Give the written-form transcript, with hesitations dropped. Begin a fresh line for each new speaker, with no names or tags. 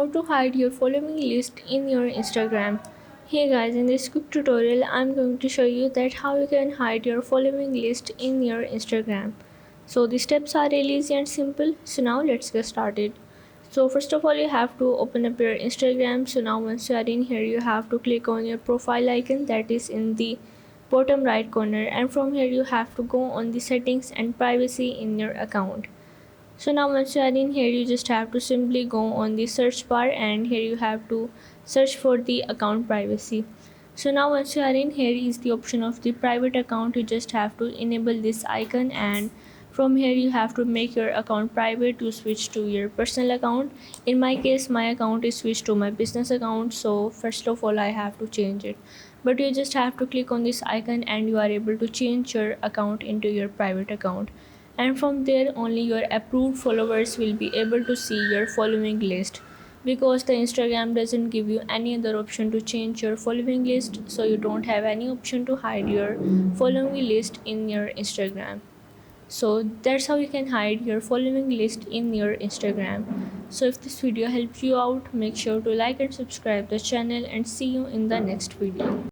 How to hide your following list in your Instagram. Hey guys, in this quick tutorial I'm going to show you that how you can hide your following list in your Instagram. So the steps are really easy and simple. So now let's get started. So first of all you have to open up your Instagram. So now once you are in here you have to click on your profile icon that is in the bottom right corner, and from here you have to go on the settings and privacy in your account. So now once you are in here you just have to simply go on the search bar, and here you have to search for the account privacy. So now once you are in here is the option of the private account. You just have to enable this icon, and from here you have to make your account private to switch to your personal account. In my case my account is switched to my business account, so first of all I have to change it. But you just have to click on this icon and you are able to change your account into your private account, and from there only your approved followers will be able to see your following list, because the Instagram doesn't give you any other option to change your following list, so you don't have any option to hide your following list in your Instagram. So that's how you can hide your following list in your Instagram. So if this video helps you out, make sure to like and subscribe the channel, and see you in the next video.